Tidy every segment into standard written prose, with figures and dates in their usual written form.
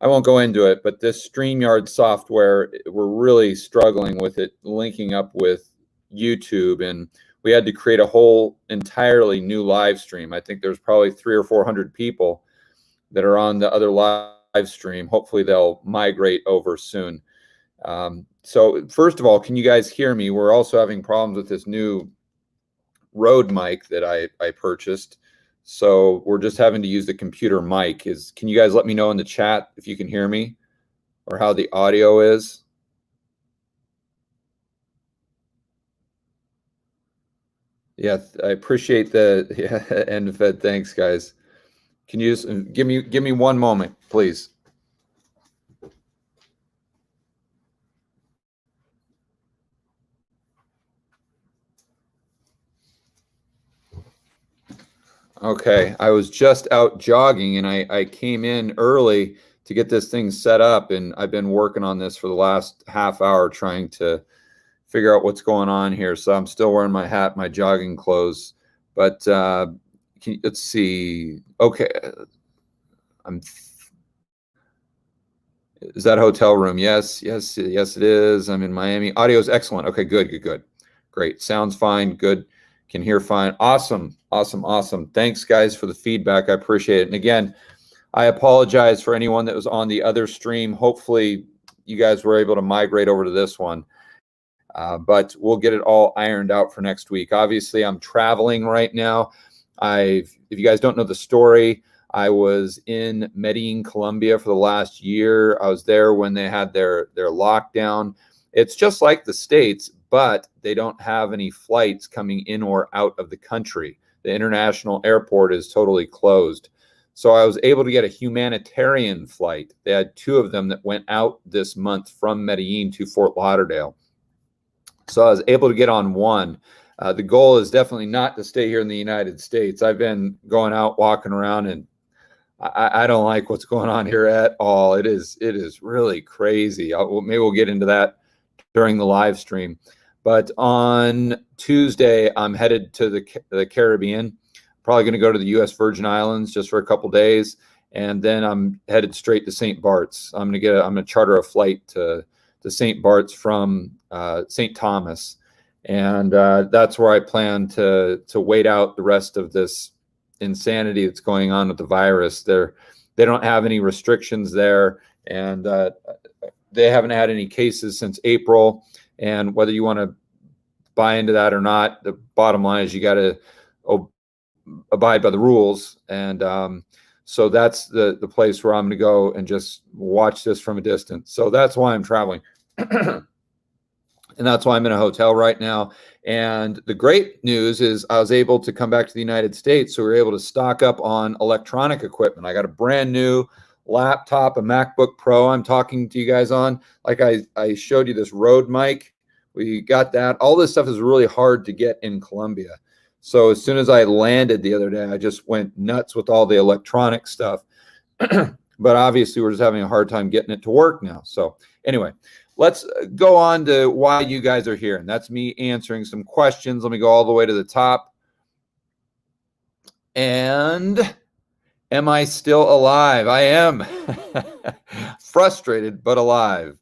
I won't go into it, but this StreamYard software, we're really struggling with it linking up with YouTube, and we had to create a whole entirely new live stream. I think there's probably 300 or 400 people that are on the other live stream. Hopefully they'll migrate over soon. So first of all, can you guys hear me? We're also having problems with this new Rode mic that I purchased. So we're just having to use the computer mic. Can you guys let me know in the chat if you can hear me or how the audio is? Yeah, I appreciate the end fed. Thanks, guys. Can you just give me one moment, please? Okay, I was just out jogging and I came in early to get this thing set up, and I've been working on this for the last half hour trying to figure out what's going on here. So I'm still wearing my hat, my jogging clothes, but let's see. Okay, is that a hotel room? Yes, yes, yes, it is. I'm in Miami. Audio is excellent. Okay, good. Great. Sounds fine. Good. Can hear fine. Awesome. Thanks, guys, for the feedback. I appreciate it. And again, I apologize for anyone that was on the other stream. Hopefully, you guys were able to migrate over to this one. But we'll get it all ironed out for next week. Obviously, I'm traveling right now. If you guys don't know the story, I was in Medellin, Colombia for the last year. I was there when they had their lockdown. It's just like the States, but they don't have any flights coming in or out of the country. The international airport is totally closed. So I was able to get a humanitarian flight. They had 2 of them that went out this month from Medellin to Fort Lauderdale. So I was able to get on one. The goal is definitely not to stay here in the United States. I've been going out, walking around, and I don't like what's going on here at all. It is really crazy. Maybe we'll get into that during the live stream. But on Tuesday, I'm headed to the Caribbean. Probably going to go to the U.S. Virgin Islands just for a couple days, and then I'm headed straight to St. Bart's. I'm going to charter a flight to St. Bart's from St. Thomas, and that's where I plan to wait out the rest of this insanity that's going on with the virus. They don't have any restrictions there, and they haven't had any cases since April. And whether you want to buy into that or not, the bottom line is you got to abide by the rules. And so that's the place where I'm going to go and just watch this from a distance. So that's why I'm traveling. And that's why I'm in a hotel right now. And the great news is I was able to come back to the United States. So we were able to stock up on electronic equipment. I got a brand new laptop, a MacBook Pro I'm talking to you guys on. Like I showed you this Rode mic. We got that. All this stuff is really hard to get in Colombia. So as soon as I landed the other day, I just went nuts with all the electronic stuff. But obviously, we're just having a hard time getting it to work now. So anyway, let's go on to why you guys are here. And that's me answering some questions. Let me go all the way to the top. And am I still alive? I am. Frustrated, but alive.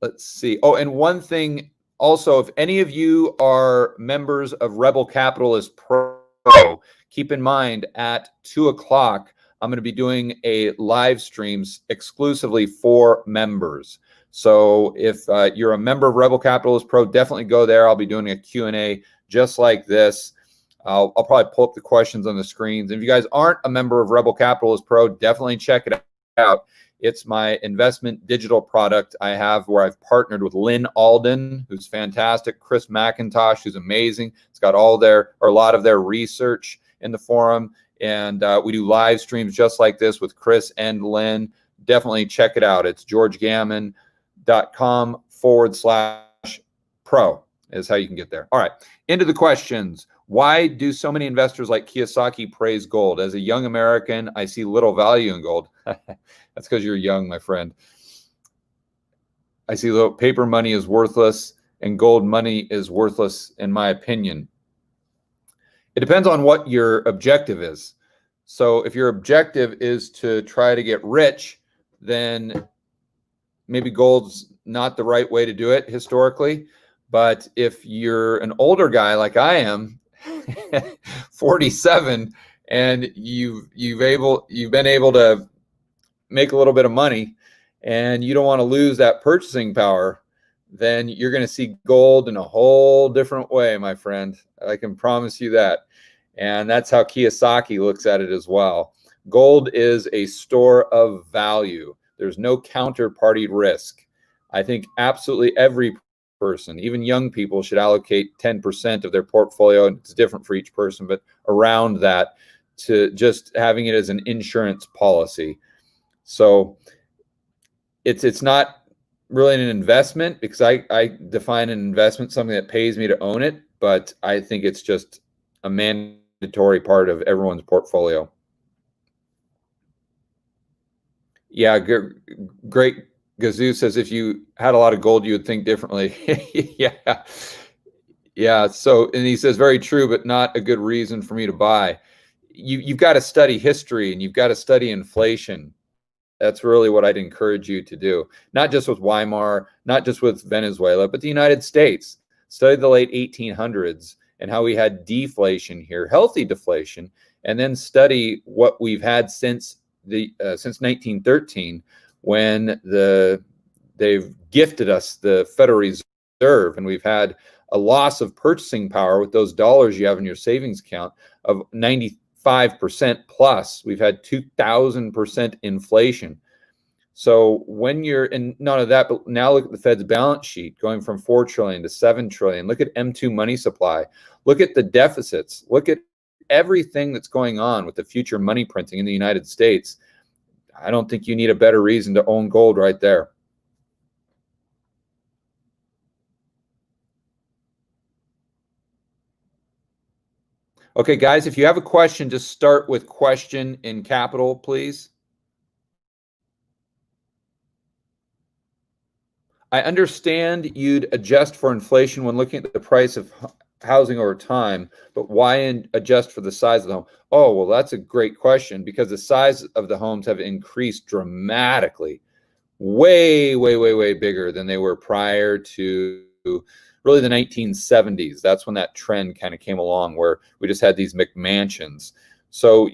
Let's see. Oh, and one thing also, if any of you are members of Rebel Capitalist Pro, keep in mind at 2 o'clock, I'm going to be doing a live streams exclusively for members. So if you're a member of Rebel Capitalist Pro, definitely go there. I'll be doing a Q&A just like this. I'll probably pull up the questions on the screens. And if you guys aren't a member of Rebel Capitalist Pro, definitely check it out. It's my investment digital product I have where I've partnered with Lynn Alden, who's fantastic, Chris McIntosh, who's amazing. It's got a lot of their research in the forum. And we do live streams just like this with Chris and Lynn. Definitely check it out. It's georgegammon.com/pro is how you can get there. All right, into the questions. Why do so many investors like Kiyosaki praise gold? As a young American, I see little value in gold. That's because you're young, my friend. I see little paper money is worthless and gold money is worthless, in my opinion. It depends on what your objective is. So if your objective is to try to get rich then maybe gold's not the right way to do it historically. But if you're an older guy like I am, 47, and you've been able to make a little bit of money, and you don't want to lose that purchasing power, then you're going to see gold in a whole different way, my friend. I can promise you that. And that's how Kiyosaki looks at it as well. Gold is a store of value. There's no counterparty risk. I think absolutely every person, even young people, should allocate 10% of their portfolio. It's different for each person, but around that, to just having it as an insurance policy. So it's not really an investment, because I define an investment something that pays me to own it, but I think it's just a mandatory part of everyone's portfolio. Yeah, great. Gazoo says if you had a lot of gold, you would think differently. Yeah. Yeah. So, and he says, very true, but not a good reason for me to buy. You've got to study history, and you've got to study inflation. That's really what I'd encourage you to do. Not just with Weimar, not just with Venezuela, but the United States. Study the late 1800s and how we had deflation here, healthy deflation, and then study what we've had since 1913, when they've gifted us the Federal Reserve, and we've had a loss of purchasing power with those dollars you have in your savings account of 95% plus. We've had 2,000% inflation. So when you're in none of that, but now look at the Fed's balance sheet going from 4 trillion to 7 trillion. Look at M2 money supply. Look at the deficits. Look at everything that's going on with the future money printing in the United States. I don't think you need a better reason to own gold right there. Okay, guys, if you have a question, just start with question in capital, please. I understand you'd adjust for inflation when looking at the price of housing over time, but why adjust for the size of the home? Oh, well, that's a great question, because the size of the homes have increased dramatically, way, way, way, way bigger than they were prior to really the 1970s. That's when that trend kind of came along, where we just had these McMansions. So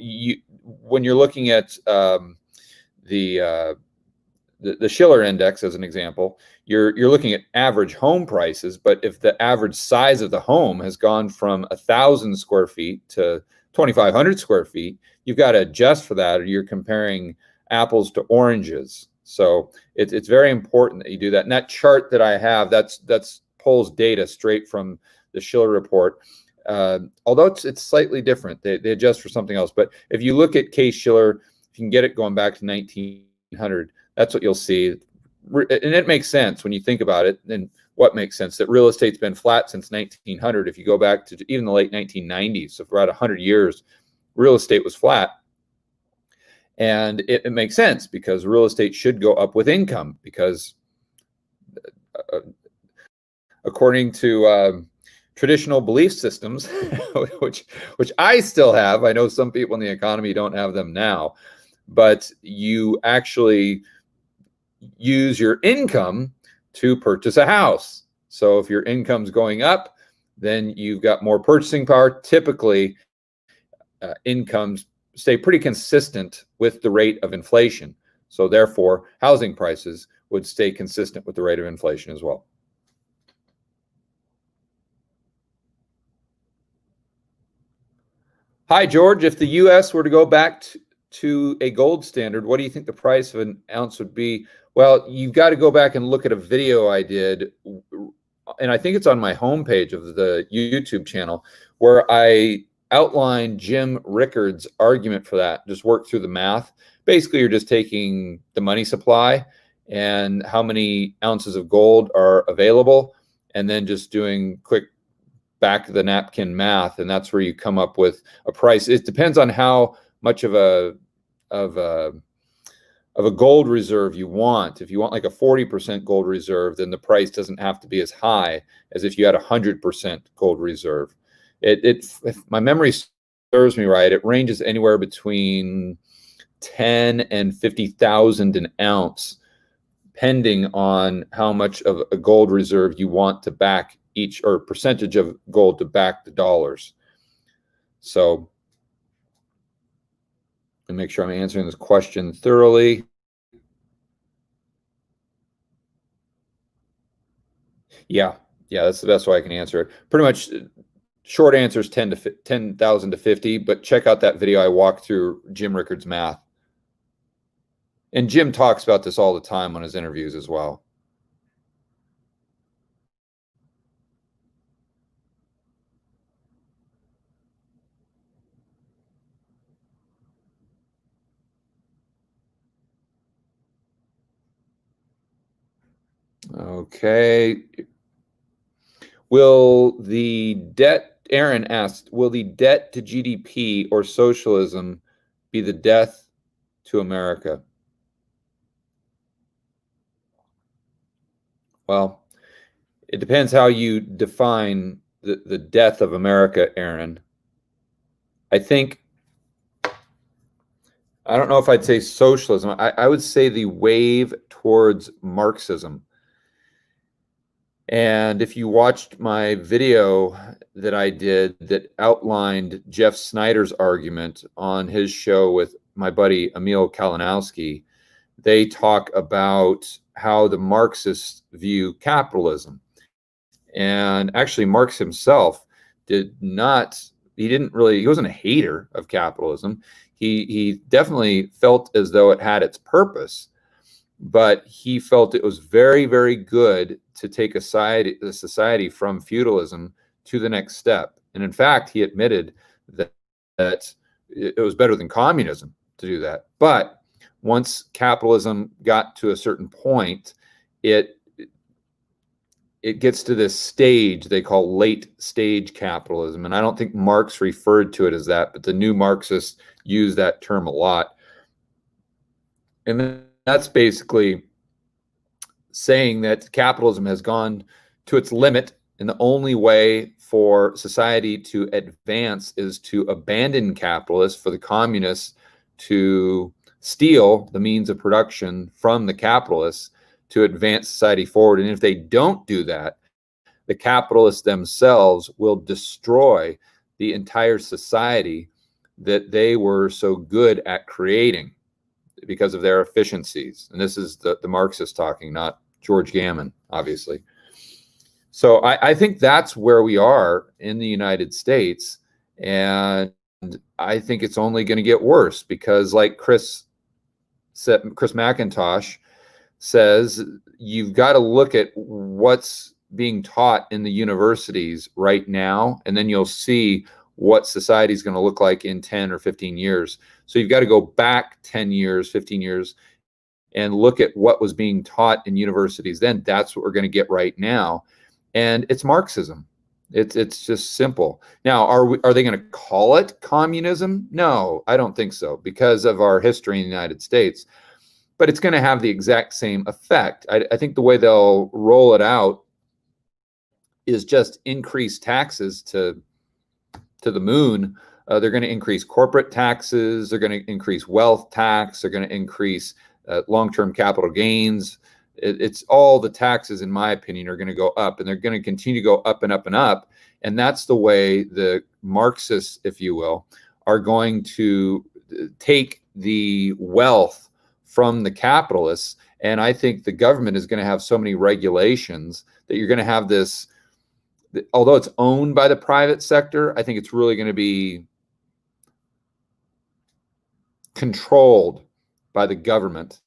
when you're looking at the Schiller index as an example, you're looking at average home prices. But if the average size of the home has gone from 1,000 square feet to 2,500 square feet, you've got to adjust for that, or you're comparing apples to oranges. So it's very important that you do that. And that chart that I have, that's pulls data straight from the Schiller report. Although it's slightly different, they adjust for something else. But if you look at Case Schiller, if you can get it going back to 1900, that's what you'll see. And it makes sense when you think about it. And what makes sense? That real estate's been flat since 1900. If you go back to even the late 1990s, so for about 100 years, real estate was flat. And it makes sense, because real estate should go up with income, because according to traditional belief systems, which I still have. I know some people in the economy don't have them now, but you actually use your income to purchase a house. So if your income's going up, then you've got more purchasing power. Typically, incomes stay pretty consistent with the rate of inflation. So therefore, housing prices would stay consistent with the rate of inflation as well. Hi, George. If the U.S. were to go back to a gold standard, what do you think the price of an ounce would be? Well, you've got to go back and look at a video I did, and I think it's on my homepage of the YouTube channel, where I outlined Jim Rickard's argument for that. Just work through the math. Basically, you're just taking the money supply and how many ounces of gold are available, and then just doing quick back of the napkin math, and that's where you come up with a price. It depends on how much of a gold reserve you want. If you want like a 40% gold reserve, then the price doesn't have to be as high as if you had 100% gold reserve. If my memory serves me right, it ranges anywhere between 10 and 50,000 an ounce, depending on how much of a gold reserve you want to back each, or percentage of gold to back the dollars. So and make sure I'm answering this question thoroughly. Yeah, that's the best way I can answer it. Pretty much, short answer is 10,000 to 50. But check out that video I walked through Jim Rickard's math, and Jim talks about this all the time on his interviews as well. Okay. Will the debt, Aaron asked, will the debt to GDP or socialism be the death to America? Well, it depends how you define the death of America, Aaron. I think, I don't know if I'd say socialism. I would say the wave towards Marxism. And if you watched my video that I did that outlined Jeff Snyder's argument on his show with my buddy Emil Kalinowski, they talk about how the Marxists view capitalism. And actually, Marx himself he wasn't a hater of capitalism. He definitely felt as though it had its purpose, but he felt it was very, very good to take a society from feudalism to the next step. And in fact, he admitted that it was better than communism to do that. But once capitalism got to a certain point, it gets to this stage they call late stage capitalism. And I don't think Marx referred to it as that, but the new Marxists use that term a lot. And then that's basically saying that capitalism has gone to its limit, and the only way for society to advance is to abandon capitalists for the communists to steal the means of production from the capitalists to advance society forward. And if they don't do that, the capitalists themselves will destroy the entire society that they were so good at creating because of their efficiencies. And this is the Marxists talking, not George Gammon, obviously. So I think that's where we are in the United States. And I think it's only going to get worse because, like Chris McIntosh says, you've got to look at what's being taught in the universities right now, and then you'll see what society is going to look like in 10 or 15 years. So you've got to go back 10 years, 15 years, and look at what was being taught in universities then. That's what we're going to get right now. And it's Marxism. It's just simple. Now, are they going to call it communism? No, I don't think so, because of our history in the United States. But it's going to have the exact same effect. I think the way they'll roll it out is just increase taxes to the moon. They're going to increase corporate taxes. They're going to increase wealth tax. They're going to increase long-term capital gains. It's all the taxes, in my opinion, are going to go up, and they're going to continue to go up and up and up. And that's the way the Marxists, if you will, are going to take the wealth from the capitalists. And I think the government is going to have so many regulations that you're going to have this, although it's owned by the private sector, I think it's really going to be controlled by the government.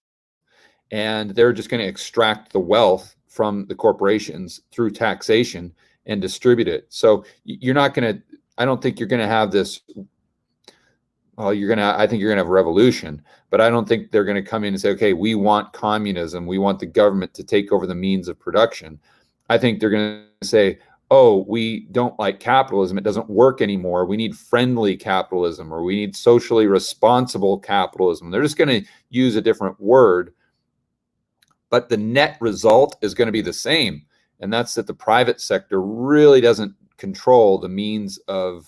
And they're just going to extract the wealth from the corporations through taxation and distribute it. So you're not going to, I don't think you're going to have this, well, I think you're going to have a revolution, but I don't think they're going to come in and say, okay, we want communism. We want the government to take over the means of production. I think they're going to say, oh, we don't like capitalism. It doesn't work anymore. We need friendly capitalism, or we need socially responsible capitalism. They're just going to use a different word, but the net result is going to be the same. And that's that the private sector really doesn't control the means of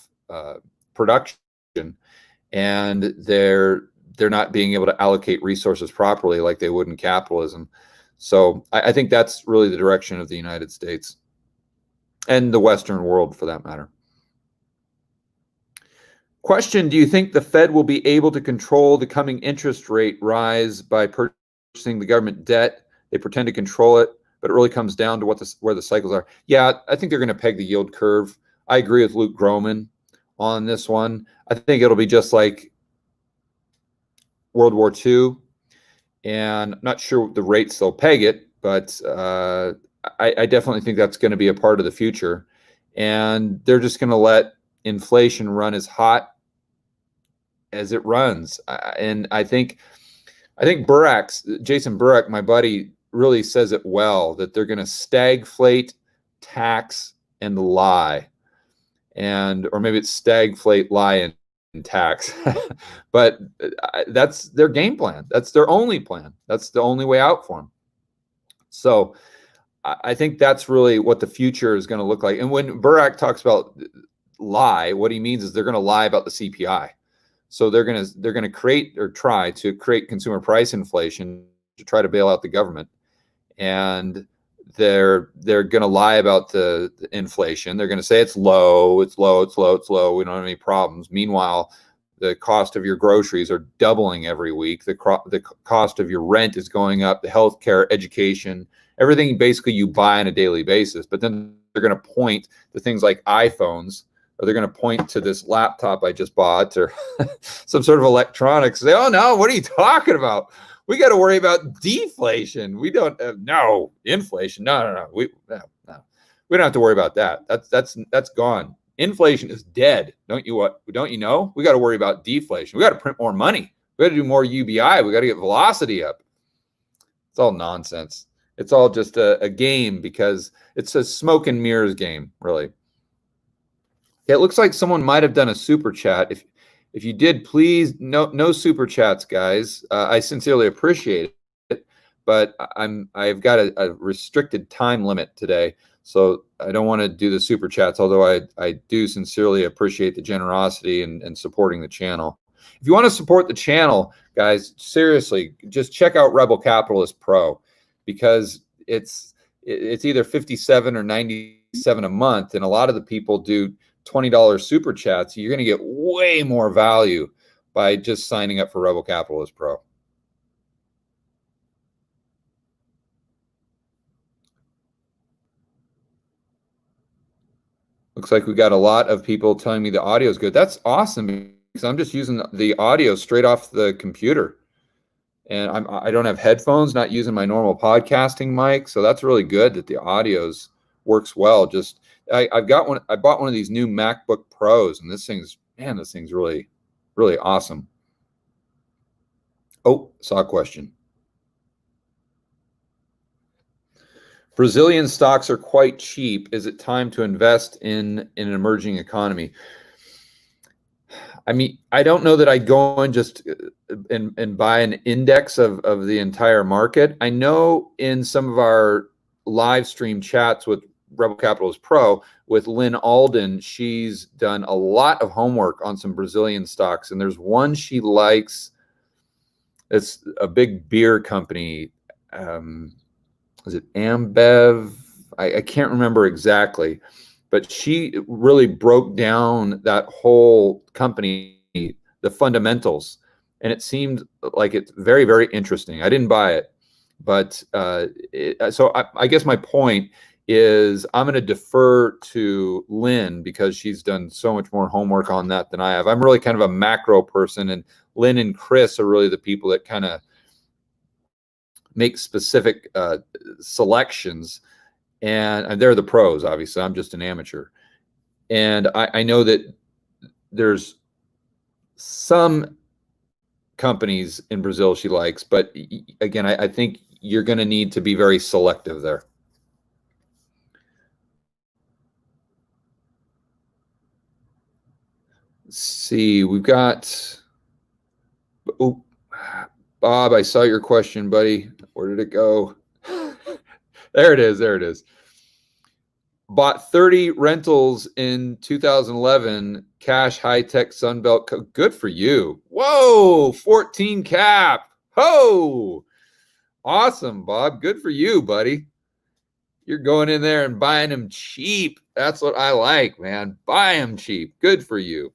production. And they're they're not being able to allocate resources properly like they would in capitalism. So I think that's really the direction of the United States and the Western world, for that matter. Question: do you think the Fed will be able to control the coming interest rate rise by purchasing the government debt? They pretend to control it, but it really comes down to where the cycles are. Yeah, I think they're going to peg the yield curve. I agree with Luke Groman on this one. I think it'll be just like World War II, and I'm not sure the rates they'll peg it, but I definitely think that's going to be a part of the future. And they're just going to let inflation run as hot as it runs. And I think Jason Burak, my buddy, really says it well, that they're going to stagflate, tax, and lie. Or maybe it's stagflate, lie, and tax. But that's their game plan. That's their only plan. That's the only way out for them. So I think that's really what the future is going to look like. And when Burak talks about lie, what he means is they're going to lie about the CPI. So they're going to create or try to create consumer price inflation to try to bail out the government. And they're going to lie about the inflation. They're going to say it's low, it's low, it's low, it's low. We don't have any problems. Meanwhile, the cost of your groceries are doubling every week. The cost of your rent is going up. The healthcare, education, everything basically you buy on a daily basis. But then they're going to point to things like iPhones, or they're going to point to this laptop I just bought, or some sort of electronics. Say, oh no, what are you talking about? We got to worry about deflation. We don't no inflation. No. We don't have to worry about that. That's gone. Inflation is dead. Don't you know? We got to worry about deflation. We got to print more money. We got to do more UBI. We got to get velocity up. It's all nonsense. It's all just a game, because it's a smoke and mirrors game, really. It looks like someone might have done a super chat. If you did, please, no super chats, guys. I sincerely appreciate it, but I've got a restricted time limit today, so I don't want to do the super chats, although I do sincerely appreciate the generosity and supporting the channel. If you want to support the channel, guys, seriously, just check out Rebel Capitalist Pro, because it's either 57 or 97 a month, and a lot of the people do $20 super chats. You're going to get way more value by just signing up for Rebel Capitalist Pro. Looks like we got a lot of people telling me the audio is good. That's awesome, because I'm just using the audio straight off the computer, and I don't have headphones, not using my normal podcasting mic. So that's really good that the audios works well. I bought one of these new MacBook Pros, and this thing's really, really awesome. Oh, saw a question. Brazilian stocks are quite cheap. Is it time to invest in an emerging economy? I mean, I don't know that I'd go and just and buy an index of the entire market. I know in some of our live stream chats with Rebel Capitalist Pro with Lynn Alden, she's done a lot of homework on some Brazilian stocks, and there's one she likes. It's a big beer company. Is it Ambev? I can't remember exactly, but she really broke down that whole company, the fundamentals, and it seemed like it's very, very interesting. I didn't buy it, but so I guess my point is I'm going to defer to Lynn, because she's done so much more homework on that than I have. I'm really kind of a macro person, and Lynn and Chris are really the people that kind of make specific selections, and they're the pros. Obviously, I'm just an amateur, and I know that there's some companies in Brazil she likes, but again, I think you're going to need to be very selective there. Let's see, we've got, oh, Bob, I saw your question, buddy. Where did it go? There it is. Bought 30 rentals in 2011, cash, high tech, Sunbelt. Good for you. Whoa, 14 cap. Ho, awesome, Bob. Good for you, buddy. You're going in there and buying them cheap. That's what I like, man. Buy them cheap. Good for you.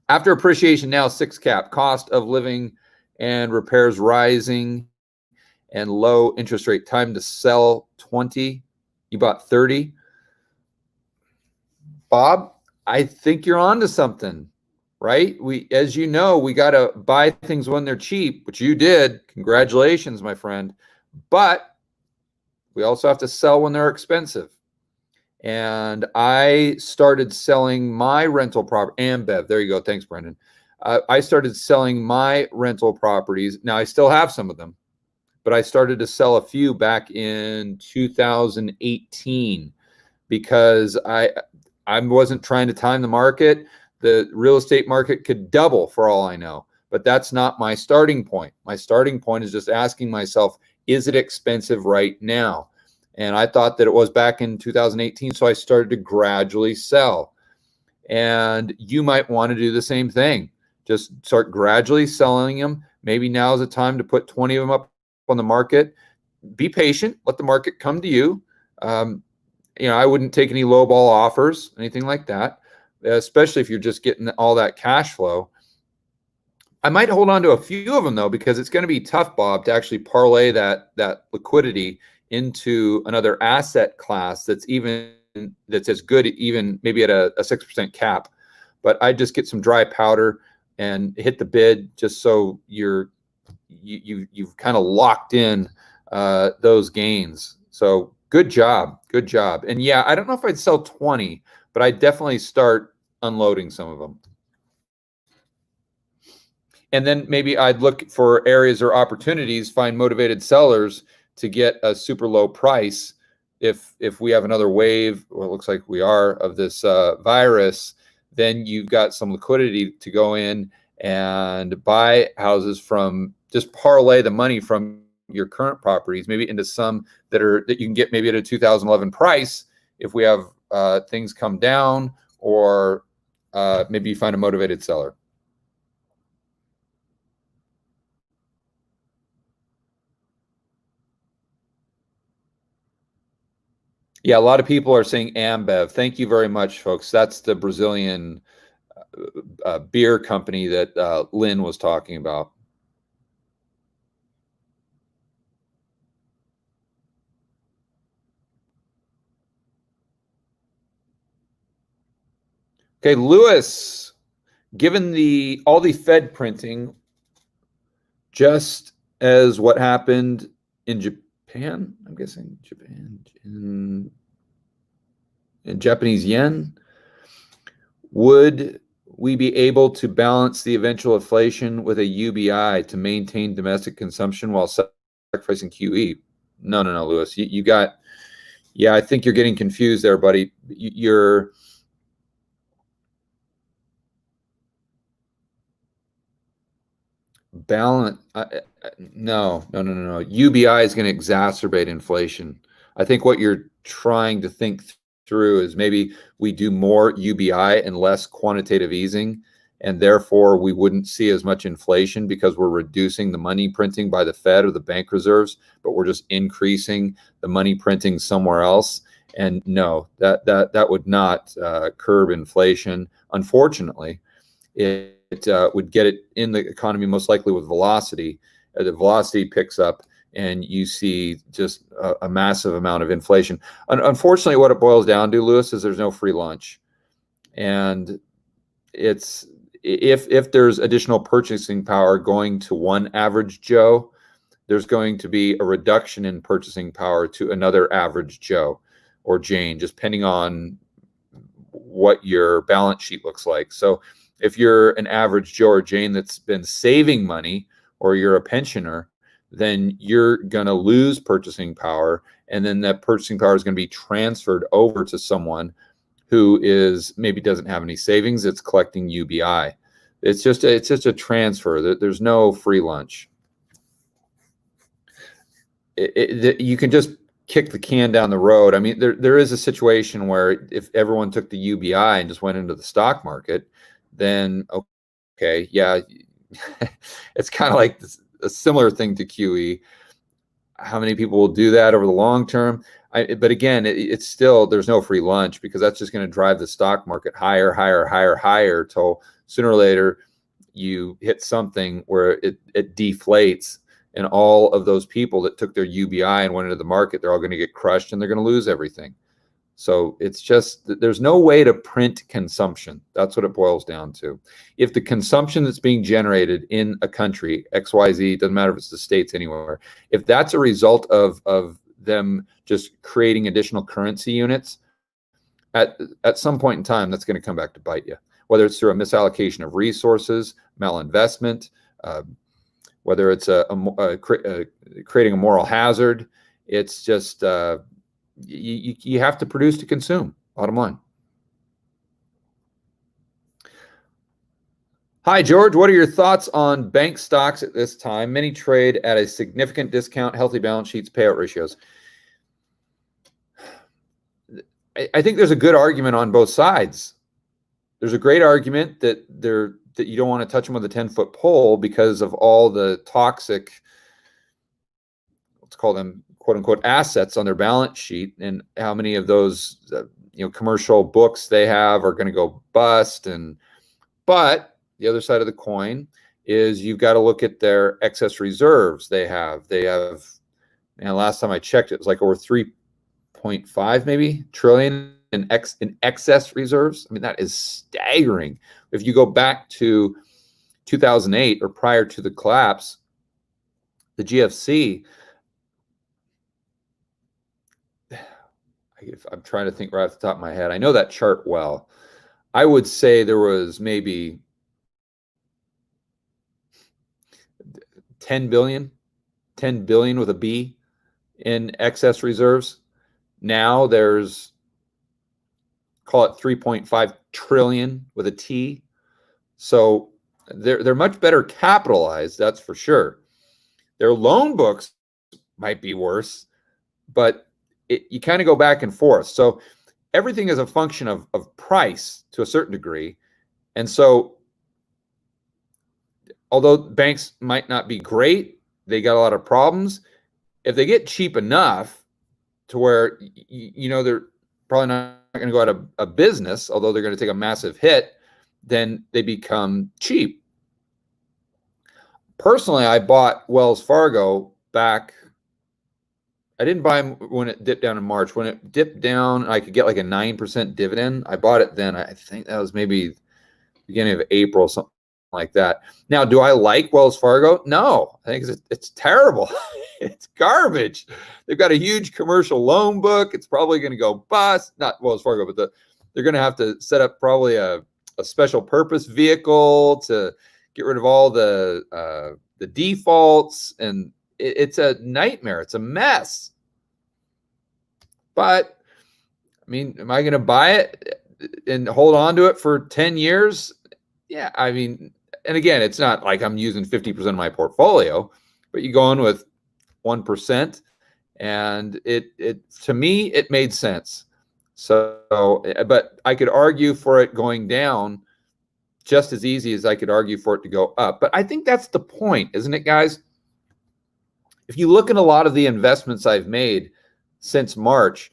After appreciation, now 6 cap. Cost of living and repairs rising and low interest rate. Time to sell 20. You bought 30. Bob, I think you're onto something, right? As you know, we got to buy things when they're cheap, which you did. Congratulations, my friend. But we also have to sell when they're expensive. And I started selling my rental property. Ambev, there you go. Thanks, Brendan. I started selling my rental properties. Now, I still have some of them, but I started to sell a few back in 2018 because I wasn't trying to time the market. The real estate market could double for all I know, but that's not my starting point. My starting point is just asking myself, is it expensive right now? And I thought that it was back in 2018, so I started to gradually sell. And you might want to do the same thing. Just start gradually selling them. Maybe now is the time to put 20 of them up on the market. Be patient. Let the market come to you. I wouldn't take any lowball offers, anything like that, especially if you're just getting all that cash flow. I might hold on to a few of them, though, because it's going to be tough, Bob, to actually parlay that liquidity into another asset class that's as good, even maybe at a 6% cap. But I just get some dry powder and hit the bid just so you've kind of locked in those gains. So good job. And yeah, I don't know if I'd sell 20, but I'd definitely start unloading some of them. And then maybe I'd look for areas or opportunities, find motivated sellers to get a super low price. If we have another wave, or it looks like we are, of this virus, then you've got some liquidity to go in and buy houses from, just parlay the money from your current properties, maybe into some that you can get maybe at a 2011 price if we have things come down, or maybe you find a motivated seller. Yeah, a lot of people are saying Ambev. Thank you very much, folks. That's the Brazilian beer company that Lynn was talking about. Okay, Lewis, given all the Fed printing, just as what happened in Japan, I'm guessing Japan, in Japanese yen, would we be able to balance the eventual inflation with a UBI to maintain domestic consumption while sacrificing QE? No, Lewis. You got, yeah, I think you're getting confused there, buddy. You're balance. No. UBI is going to exacerbate inflation. I think what you're trying to think through is maybe we do more UBI and less quantitative easing, and therefore we wouldn't see as much inflation because we're reducing the money printing by the Fed or the bank reserves, but we're just increasing the money printing somewhere else. And no, that would not curb inflation. Unfortunately, it would get it in the economy most likely with velocity. The velocity picks up, and you see just a massive amount of inflation. Unfortunately, what it boils down to, Lewis, is there's no free lunch. And it's if there's additional purchasing power going to one average Joe, there's going to be a reduction in purchasing power to another average Joe or Jane, just depending on what your balance sheet looks like. So if you're an average Joe or Jane that's been saving money, or you're a pensioner, then you're going to lose purchasing power. And then that purchasing power is going to be transferred over to someone who maybe doesn't have any savings. It's collecting UBI. It's just a transfer. There's no free lunch. You can just kick the can down the road. I mean, there is a situation where if everyone took the UBI and just went into the stock market, then okay, yeah, it's kind of like a similar thing to QE. How many people will do that over the long term? But again, it's still, there's no free lunch, because that's just going to drive the stock market higher, higher, higher, higher, till sooner or later you hit something where it deflates, and all of those people that took their UBI and went into the market, they're all going to get crushed and they're going to lose everything. So it's just, there's no way to print consumption. That's what it boils down to. If the consumption that's being generated in a country, XYZ, doesn't matter if it's the States, anywhere, if that's a result of them just creating additional currency units, at some point in time, that's going to come back to bite you. Whether it's through a misallocation of resources, malinvestment, whether it's creating a moral hazard, it's just, you have to produce to consume, bottom line. Hi, George. What are your thoughts on bank stocks at this time? Many trade at a significant discount, healthy balance sheets, payout ratios. I think there's a good argument on both sides. There's a great argument that you don't want to touch them with a 10-foot pole because of all the toxic, let's call them quote unquote assets on their balance sheet, and how many of those commercial books they have are going to go bust. But the other side of the coin is you've got to look at their excess reserves they have. And last time I checked, it was like over 3.5 maybe trillion in excess reserves. I mean, that is staggering. If you go back to 2008 or prior to the collapse, the GFC, I'm trying to think right off the top of my head. I know that chart well. I would say there was maybe 10 billion with a B in excess reserves. Now there's, call it 3.5 trillion with a T. So they're much better capitalized, that's for sure. Their loan books might be worse, but you kind of go back and forth. So everything is a function of price to a certain degree. And so although banks might not be great, they got a lot of problems. If they get cheap enough to where, they're probably not going to go out of business, although they're going to take a massive hit, then they become cheap. Personally, I bought Wells Fargo back. I didn't buy them when it dipped down in March. When it dipped down, I could get like a 9% dividend. I bought it then. I think that was maybe beginning of April, something like that. Now, do I like Wells Fargo? No, I think it's terrible. It's garbage. They've got a huge commercial loan book. It's probably going to go bust. Not Wells Fargo, but they're going to have to set up probably a special purpose vehicle to get rid of all the defaults, and it's a nightmare. It's a mess. But I mean, am I going to buy it and hold on to it for 10 years? Yeah, I mean, and again, it's not like I'm using 50% of my portfolio, but you go in with 1%, and it to me, it made sense. So, but I could argue for it going down just as easy as I could argue for it to go up. But I think that's the point, isn't it, guys? If you look at a lot of the investments I've made since March,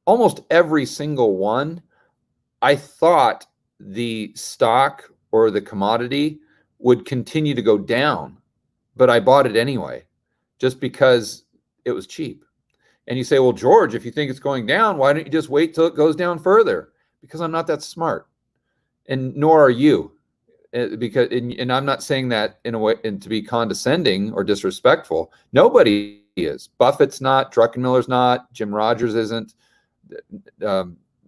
almost every single one, I thought the stock or the commodity would continue to go down, but I bought it anyway, just because it was cheap. And you say, well, George, if you think it's going down, why don't you just wait till it goes down further? Because I'm not that smart, and nor are you. Because, and I'm not saying that in a way and to be condescending or disrespectful. Nobody is. Buffett's not. Druckenmiller's not. Jim Rogers isn't.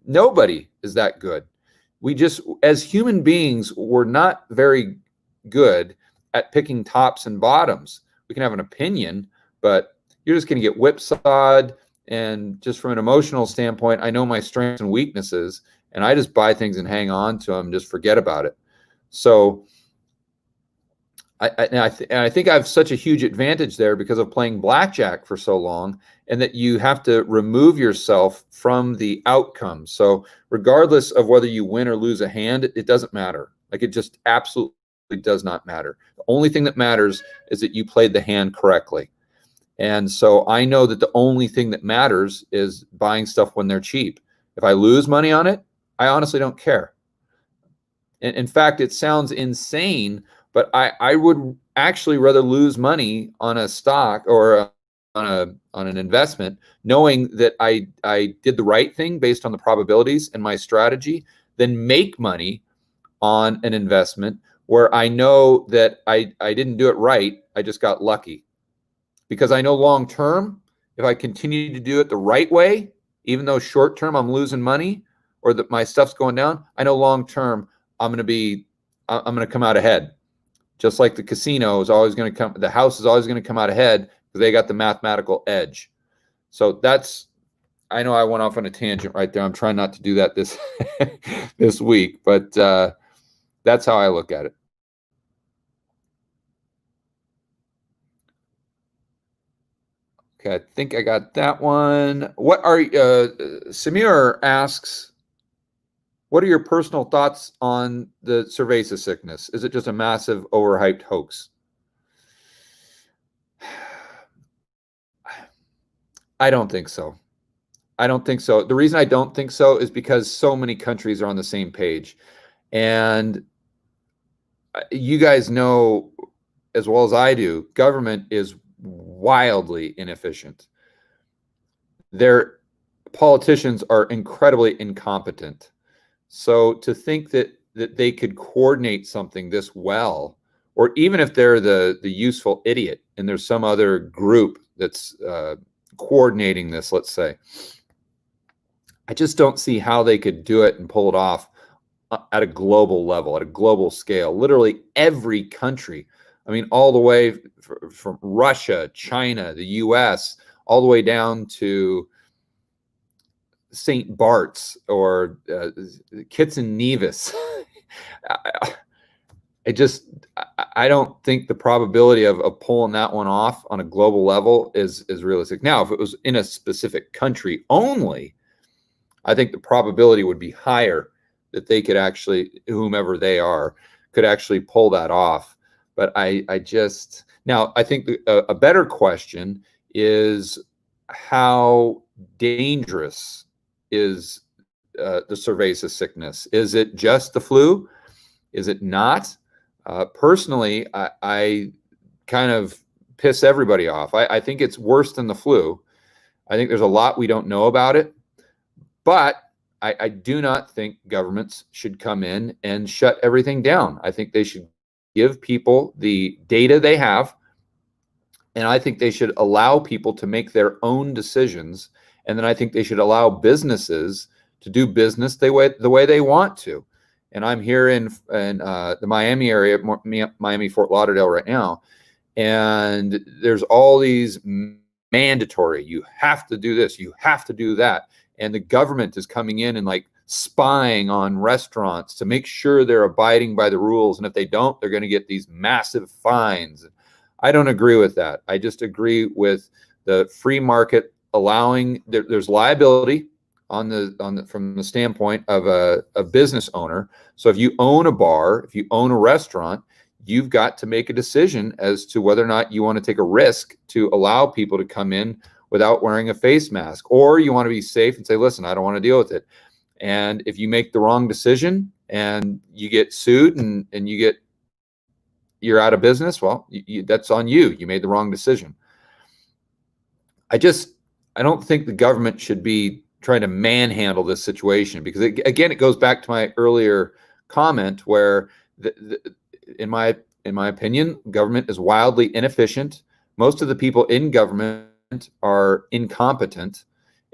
Nobody is that good. We just, as human beings, we're not very good at picking tops and bottoms. We can have an opinion, but you're just going to get whipsawed. And just from an emotional standpoint, I know my strengths and weaknesses, and I just buy things and hang on to them, just forget about it. So I think I have such a huge advantage there because of playing blackjack for so long, and that you have to remove yourself from the outcome. So regardless of whether you win or lose a hand, it doesn't matter. Like, it just absolutely does not matter. The only thing that matters is that you played the hand correctly. And so I know that the only thing that matters is buying stuff when they're cheap. If I lose money on it, I honestly don't care. In fact, it sounds insane, but I would actually rather lose money on a stock or on an investment, knowing that I did the right thing based on the probabilities and my strategy, than make money on an investment where I know that I didn't do it right. I just got lucky. Because I know long term, if I continue to do it the right way, even though short term I'm losing money or that my stuff's going down, I know long term I'm going to come out ahead. Just like the casino is always going to come, the house is always going to come out ahead because they got the mathematical edge. So I know I went off on a tangent right there. I'm trying not to do that this week, but that's how I look at it. Okay, I think I got that one. Samir asks, what are your personal thoughts on the cerveza sickness? Is it just a massive overhyped hoax? I don't think so. I don't think so. The reason I don't think so is because so many countries are on the same page. And you guys know as well as I do, government is wildly inefficient. Their politicians are incredibly incompetent. So to think that they could coordinate something this well, or even if they're the useful idiot and there's some other group that's coordinating this, let's say, I just don't see how they could do it and pull it off at a global level, at a global scale. Literally every country, I mean, all the way from Russia, China, the US, all the way down to St. Bart's or Kitson Nevis. I don't think the probability of pulling that one off on a global level is realistic. Now, if it was in a specific country only, I think the probability would be higher that they could actually, whomever they are, could actually pull that off. But I think a better question is, how dangerous is the cerveza sickness? Is it just the flu? Is it not? Personally, I kind of piss everybody off. I think it's worse than the flu. I think there's a lot we don't know about it, but I do not think governments should come in and shut everything down. I think they should give people the data they have, and I think they should allow people to make their own decisions. And then I think they should allow businesses to do business the way they want to. And I'm here in the Miami area, Miami, Fort Lauderdale right now, and there's all these mandatory, you have to do this, you have to do that. And the government is coming in and like spying on restaurants to make sure they're abiding by the rules. And if they don't, they're going to get these massive fines. I don't agree with that. I just agree with the free market allowing, there's liability from the standpoint of a business owner. So if you own a bar, if you own a restaurant, you've got to make a decision as to whether or not you want to take a risk to allow people to come in without wearing a face mask, or you want to be safe and say, listen, I don't want to deal with it. And if you make the wrong decision and you get sued and you're out of business, well, that's on you. You made the wrong decision. I don't think the government should be trying to manhandle this situation, because again, it goes back to my earlier comment where in my opinion, government is wildly inefficient. Most of the people in government are incompetent,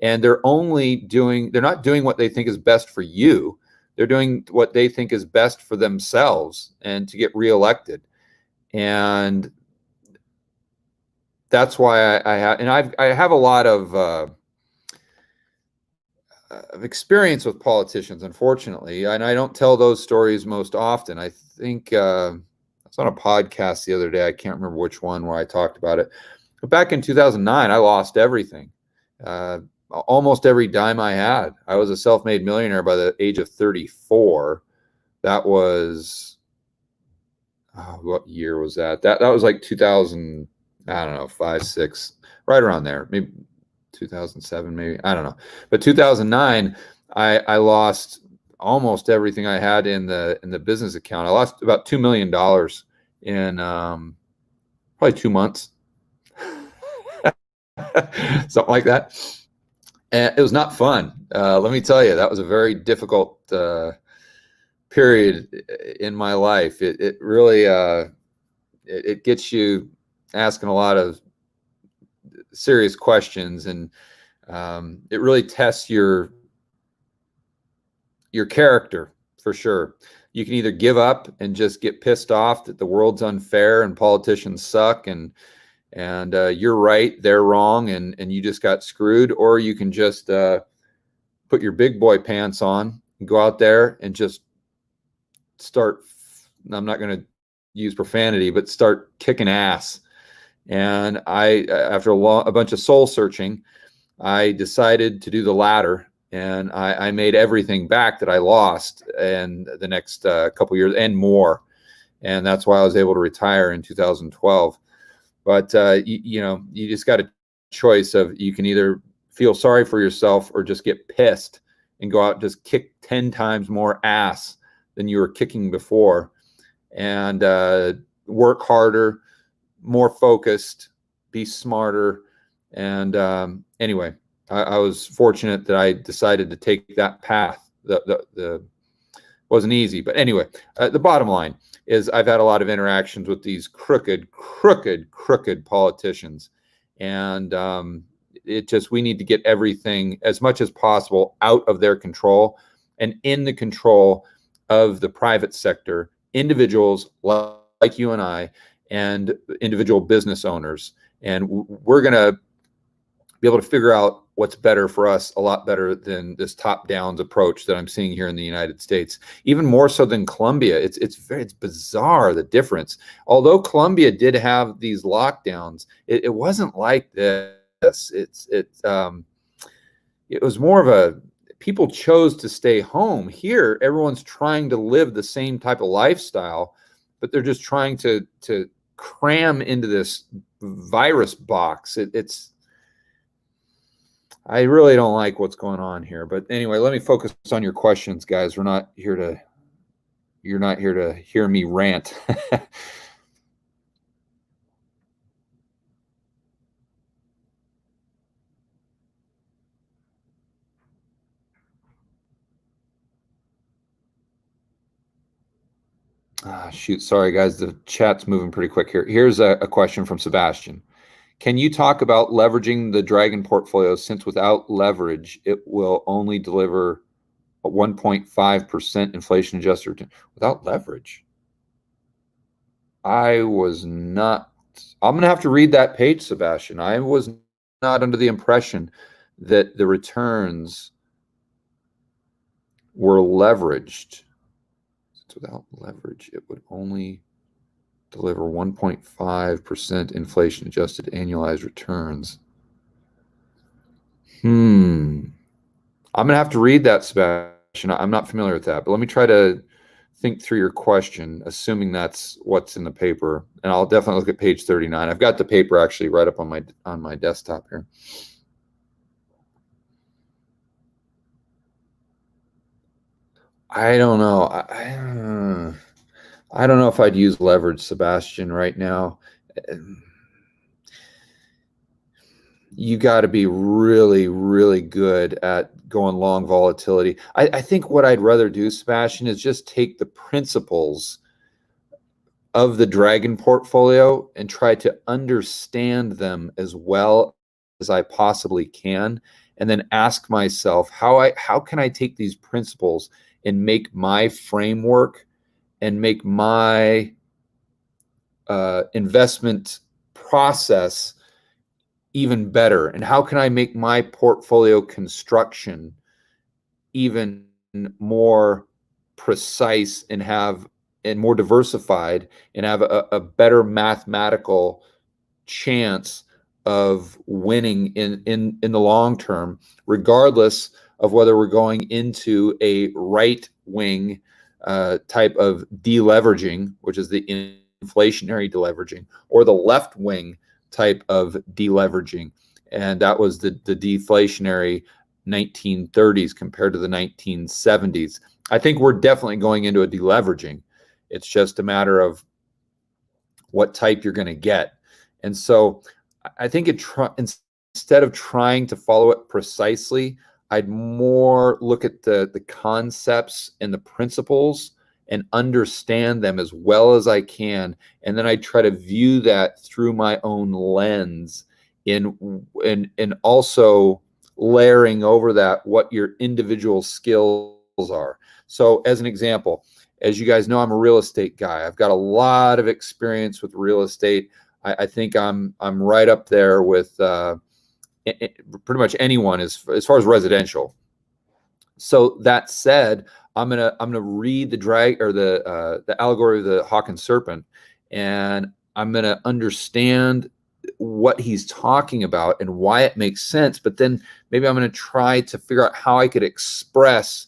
and they're not doing what they think is best for you. They're doing what they think is best for themselves and to get reelected. And that's why I have a lot of experience with politicians, unfortunately, and I don't tell those stories most often. I think was on a podcast the other day. I can't remember which one where I talked about it. But back in 2009, I lost everything. Almost every dime I had. I was a self-made millionaire by the age of 34. That was, what year was that? That was like 2000, I don't know, 5, 6, right around there. Maybe 2007, maybe. I don't know. But 2009, I lost almost everything I had in the business account. I lost about $2 million in probably 2 months. Something like that. And it was not fun. Let me tell you, that was a very difficult period in my life. It really it gets you asking a lot of serious questions, and it really tests your character for sure. You can either give up and just get pissed off that the world's unfair and politicians suck and you're right, they're wrong, and you just got screwed, or you can just put your big boy pants on and go out there and just start, I'm not going to use profanity, but start kicking ass. And after a bunch of soul searching, I decided to do the latter, and I made everything back that I lost in the next couple years and more. And that's why I was able to retire in 2012. But you just got a choice of, you can either feel sorry for yourself or just get pissed and go out and just kick 10 times more ass than you were kicking before, and work harder, more focused, be smarter. And anyway, I was fortunate that I decided to take that path. The wasn't easy, but anyway, the bottom line is I've had a lot of interactions with these crooked politicians, and we need to get everything as much as possible out of their control and in the control of the private sector, individuals like you and I, and individual business owners. And we're going to be able to figure out what's better for us a lot better than this top-down approach that I'm seeing here in the United States, even more so than Colombia. It's bizarre, the difference. Although Colombia did have these lockdowns, it wasn't like this. It was more of a, people chose to stay home. Here, everyone's trying to live the same type of lifestyle, but they're just trying to cram into this virus box. I really don't like what's going on here. But anyway, let me focus on your questions, guys. You're not here to hear me rant. Shoot, sorry guys, the chat's moving pretty quick here. Here's a question from Sebastian. Can you talk about leveraging the Dragon portfolio, since without leverage, it will only deliver a 1.5% inflation adjusted return? Without leverage? I'm going to have to read that page, Sebastian. I was not under the impression that the returns were leveraged. Without leverage, it would only deliver 1.5% inflation adjusted annualized returns. I'm going to have to read that, Sebastian. I'm not familiar with that, but let me try to think through your question, assuming that's what's in the paper. And I'll definitely look at page 39. I've got the paper actually right up on my desktop here. I don't know. I don't know if I'd use leverage, Sebastian, right now. You got to be really, really good at going long volatility. I think what I'd rather do, Sebastian, is just take the principles of the Dragon portfolio and try to understand them as well as I possibly can, and then ask myself, how can I take these principles and make my framework and make my investment process even better? And how can I make my portfolio construction even more precise and have and more diversified and have a better mathematical chance of winning in the long term, regardless of whether we're going into a right wing type of deleveraging, which is the inflationary deleveraging, or the left wing type of deleveraging. And that was the deflationary 1930s compared to the 1970s. I think we're definitely going into a deleveraging. It's just a matter of what type you're going to get. And so I think instead of trying to follow it precisely, I'd more look at the concepts and the principles and understand them as well as I can. And then I try to view that through my own lens and also layering over that what your individual skills are. So as an example, as you guys know, I'm a real estate guy. I've got a lot of experience with real estate. I think I'm right up there with pretty much anyone as far as residential. So that said, I'm gonna read the allegory of the hawk and serpent, and I'm gonna understand what he's talking about and why it makes sense. But then maybe I'm gonna try to figure out how I could express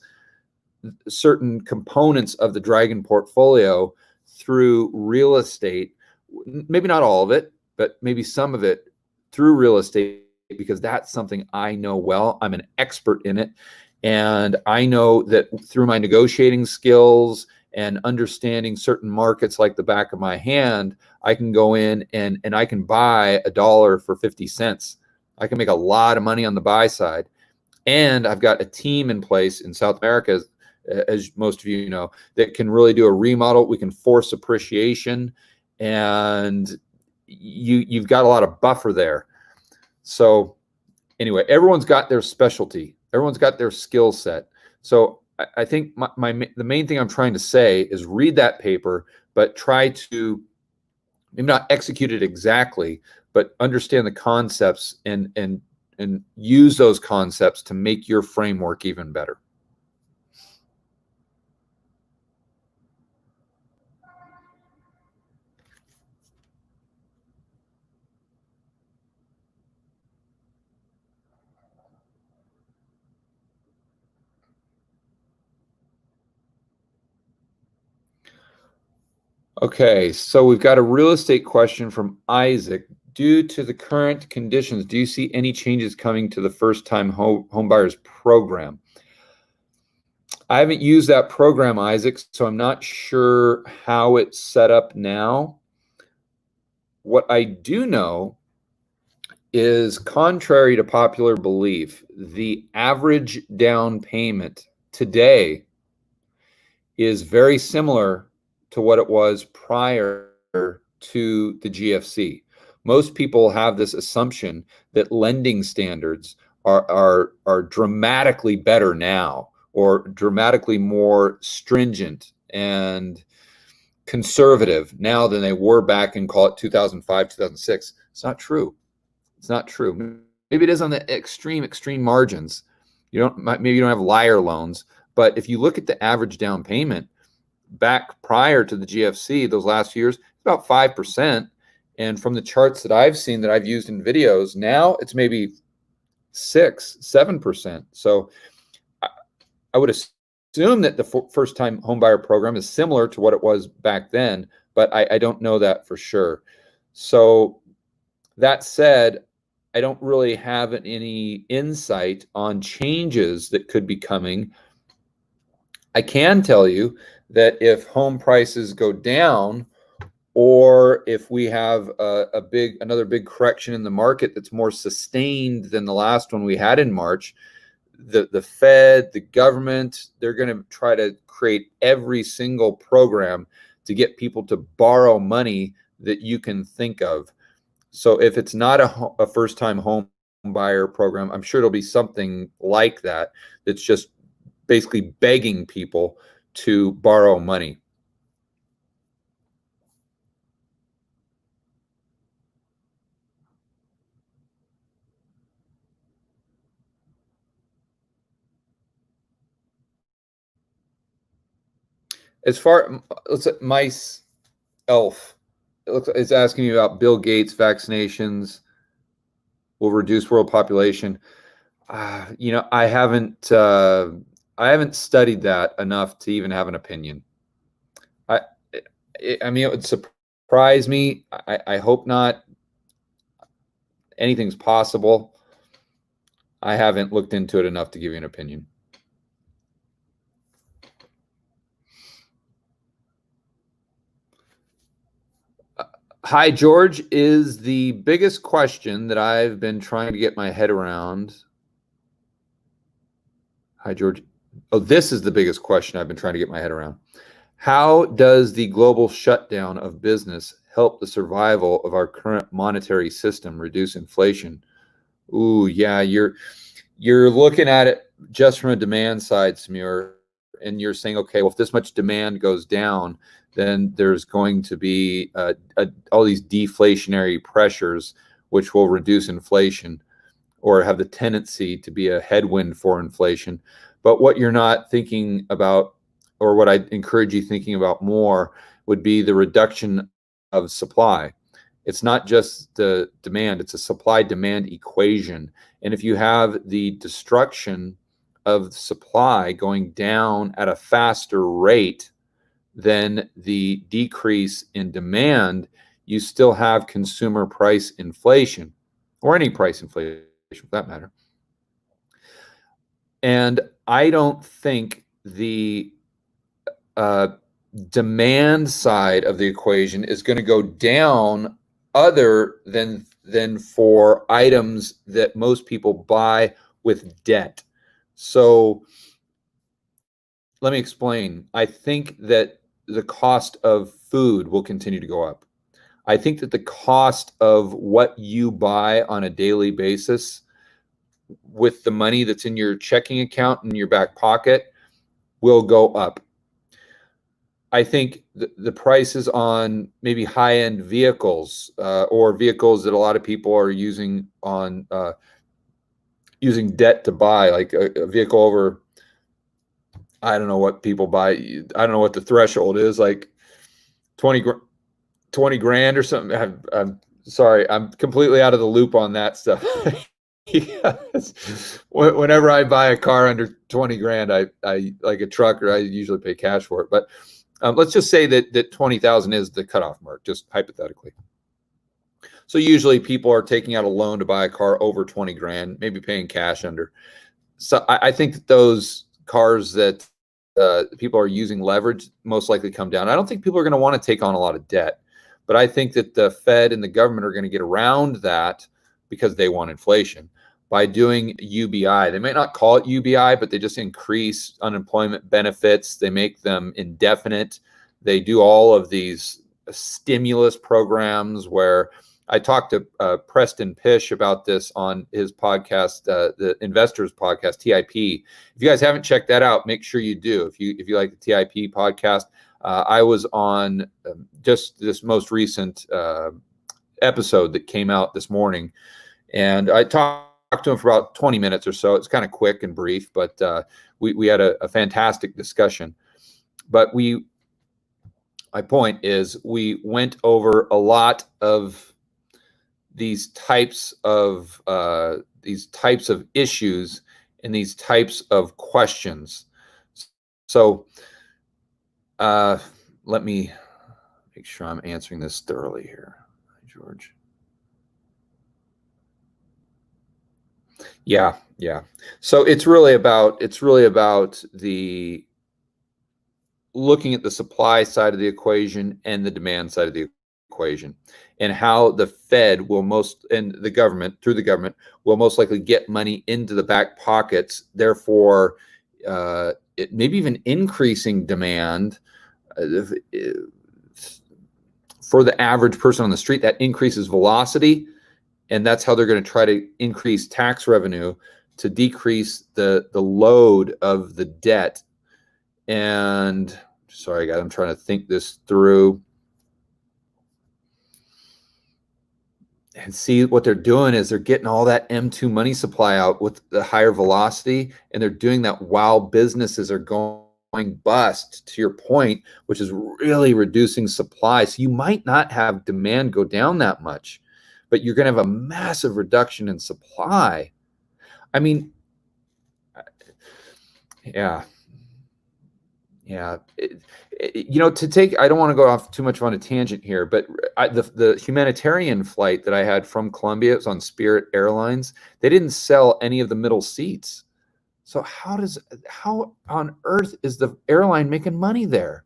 certain components of the Dragon portfolio through real estate. Maybe not all of it, but maybe some of it through real estate, because that's something I know well. I'm an expert in it. And I know that through my negotiating skills and understanding certain markets like the back of my hand, I can go in and I can buy a dollar for 50 cents. I can make a lot of money on the buy side. And I've got a team in place in South America, as most of you know, that can really do a remodel. We can force appreciation, and you've got a lot of buffer there. So anyway, everyone's got their specialty. Everyone's got their skill set. So I think the main thing I'm trying to say is read that paper, but try to maybe not execute it exactly, but understand the concepts and use those concepts to make your framework even better. Okay, so we've got a real estate question from Isaac. Due to the current conditions, do you see any changes coming to the first-time home buyers program? I haven't used that program, Isaac, so I'm not sure how it's set up now. What I do know is, contrary to popular belief, the average down payment today is very similar to what it was prior to the GFC. Most people have this assumption that lending standards are dramatically better now, or dramatically more stringent and conservative now than they were back in, call it 2005, 2006. It's not true. It's not true. Maybe it is on the extreme margins. Maybe you don't have liar loans, but if you look at the average down payment back prior to the GFC, those last years, it's about 5%. And from the charts that I've seen that I've used in videos, now it's maybe 6-7%. So I would assume that the first-time homebuyer program is similar to what it was back then, but I don't know that for sure. So that said, I don't really have any insight on changes that could be coming. I can tell you that if home prices go down, or if we have another big correction in the market that's more sustained than the last one we had in March, the Fed, the government, they're going to try to create every single program to get people to borrow money that you can think of. So if it's not a first-time home buyer program, I'm sure it'll be something like that, that's just basically begging people to borrow money. As far, let's say Mice Elf, it's asking me about Bill Gates vaccinations will reduce world population. I haven't studied that enough to even have an opinion. I, I mean, it would surprise me. I hope not. Anything's possible. I haven't looked into it enough to give you an opinion. Hi, George, is the biggest question that I've been trying to get my head around. Hi, George. Oh, this is the biggest question I've been trying to get my head around. How does the global shutdown of business help the survival of our current monetary system, reduce inflation? Ooh, yeah, you're looking at it just from a demand side, Samir, and you're saying, okay, well, if this much demand goes down, then there's going to be all these deflationary pressures, which will reduce inflation or have the tendency to be a headwind for inflation. But what you're not thinking about, or what I encourage you thinking about more, would be the reduction of supply. It's not just the demand, it's a supply-demand equation. And if you have the destruction of supply going down at a faster rate than the decrease in demand, you still have consumer price inflation, or any price inflation for that matter. And I don't think the demand side of the equation is going to go down other than for items that most people buy with debt. So let me explain. I think that the cost of food will continue to go up. I think that the cost of what you buy on a daily basis with the money that's in your checking account in your back pocket will go up. I think the prices on maybe high-end vehicles or vehicles that a lot of people are using on using debt to buy, like a vehicle over, I don't know what people buy. I don't know what the threshold is, like 20 grand or something. I'm sorry, I'm completely out of the loop on that stuff. Yes. Whenever I buy a car under 20 grand, I like a truck, or I usually pay cash for it. But let's just say that 20,000 is the cutoff mark, just hypothetically. So usually people are taking out a loan to buy a car over 20 grand, maybe paying cash under. So I think that those cars that people are using leverage most likely come down. I don't think people are going to want to take on a lot of debt, but I think that the Fed and the government are going to get around that because they want inflation by doing UBI. They might not call it UBI, but they just increase unemployment benefits. They make them indefinite. They do all of these stimulus programs where I talked to Preston Pish about this on his podcast, the Investors Podcast, TIP. If you guys haven't checked that out, make sure you do. If you like the TIP podcast, I was on just this most recent episode that came out this morning, and I talked to him for about 20 minutes or so. It's kind of quick and brief, but we had a fantastic discussion. But my point is, we went over a lot of these types of issues and these types of questions. So let me make sure I'm answering this thoroughly here, George. Yeah. So it's really about the looking at the supply side of the equation and the demand side of the equation, and how the Fed will and the government, through the government, will most likely get money into the back pockets. Therefore, it maybe even increasing demand for the average person on the street. That increases velocity, and that's how they're going to try to increase tax revenue to decrease the load of the debt. And sorry, guys, I'm trying to think this through. And see, what they're doing is they're getting all that M2 money supply out with the higher velocity, and they're doing that while businesses are going bust, to your point, which is really reducing supply. So you might not have demand go down that much, but you're going to have a massive reduction in supply. I mean, yeah. Yeah. I don't want to go off too much on a tangent here, but the humanitarian flight that I had from Colombia, it was on Spirit Airlines. They didn't sell any of the middle seats. So how on earth is the airline making money there?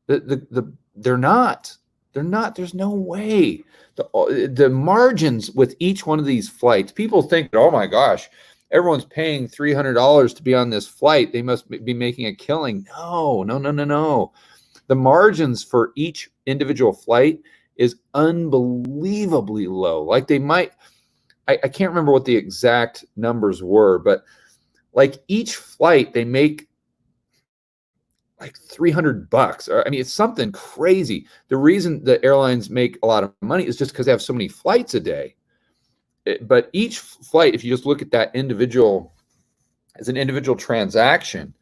They're not. They're not. There's no way. The margins with each one of these flights, people think, oh my gosh, everyone's paying $300 to be on this flight. They must be making a killing. No, no, no, no, no. The margins for each individual flight is unbelievably low. Like they might, I can't remember what the exact numbers were, but like each flight they make like $300. I mean, it's something crazy. The reason the airlines make a lot of money is just because they have so many flights a day. But each flight, if you just look at that individual as an individual transaction,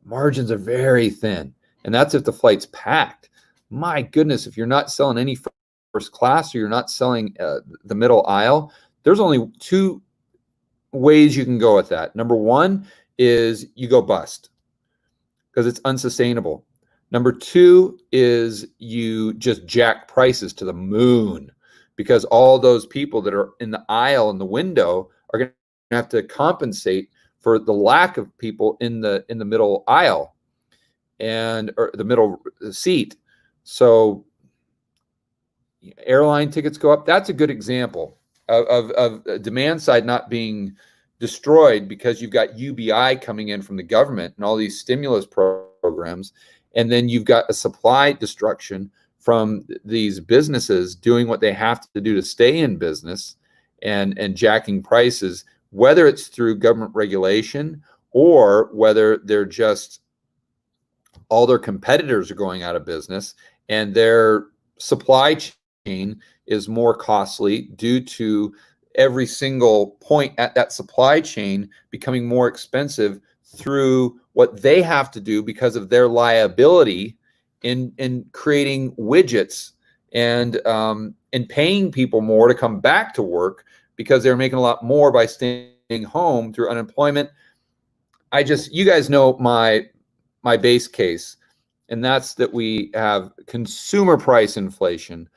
margins are very thin. And that's if the flight's packed. My goodness, if you're not selling any first class or you're not selling the middle aisle, there's only two ways you can go with that. Number one is you go bust because it's unsustainable. Number two is you just jack prices to the moon because all those people that are in the aisle in the window are going to have to compensate for the lack of people in the middle aisle or the middle seat. So airline tickets go up. That's a good example of demand side not being destroyed because you've got UBI coming in from the government and all these stimulus programs, and then you've got a supply destruction from these businesses doing what they have to do to stay in business and jacking prices, whether it's through government regulation or whether they're just all their competitors are going out of business and their supply chain is more costly due to every single point at that supply chain becoming more expensive through what they have to do because of their liability in creating widgets and paying people more to come back to work because they're making a lot more by staying home through unemployment. You guys know my base case, and that's that we have consumer price inflation,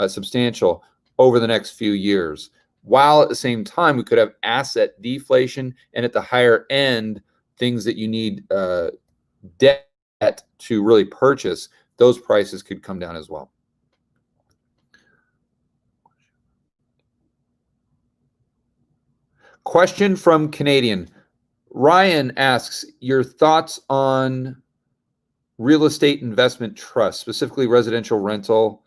substantial over the next few years, while at the same time we could have asset deflation, and at the higher end, things that you need debt to really purchase, those prices could come down as well. Question from Canadian. Ryan asks your thoughts on real estate investment trust, specifically residential rental,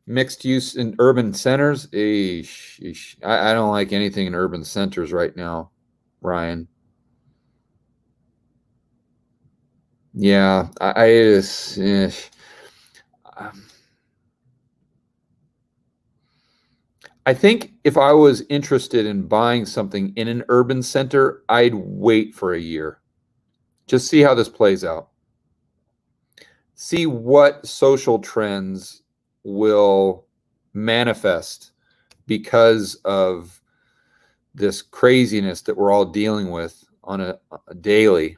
mixed use in urban centers. I don't like anything in urban centers right now, Ryan. Yeah, I think if I was interested in buying something in an urban center, I'd wait for a year. Just see how this plays out. See what social trends will manifest because of this craziness that we're all dealing with on a daily.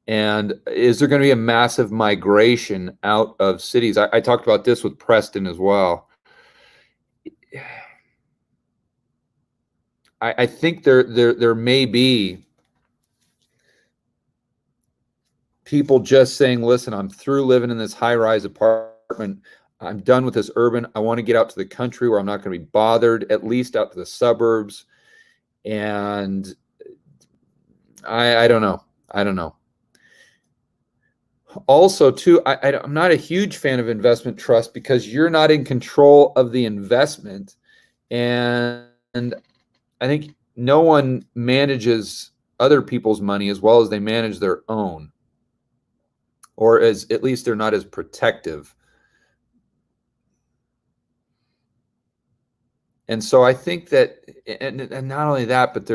And is there going to be a massive migration out of cities? I talked about this with Preston as well. I think there may be people just saying, listen, I'm through living in this high-rise apartment. I'm done with this urban. I want to get out to the country where I'm not going to be bothered, at least out to the suburbs. And I don't know. I don't know. Also, too, I'm not a huge fan of investment trust because you're not in control of the investment. And I think no one manages other people's money as well as they manage their own, or at least they're not as protective. And so I think that, and not only that, but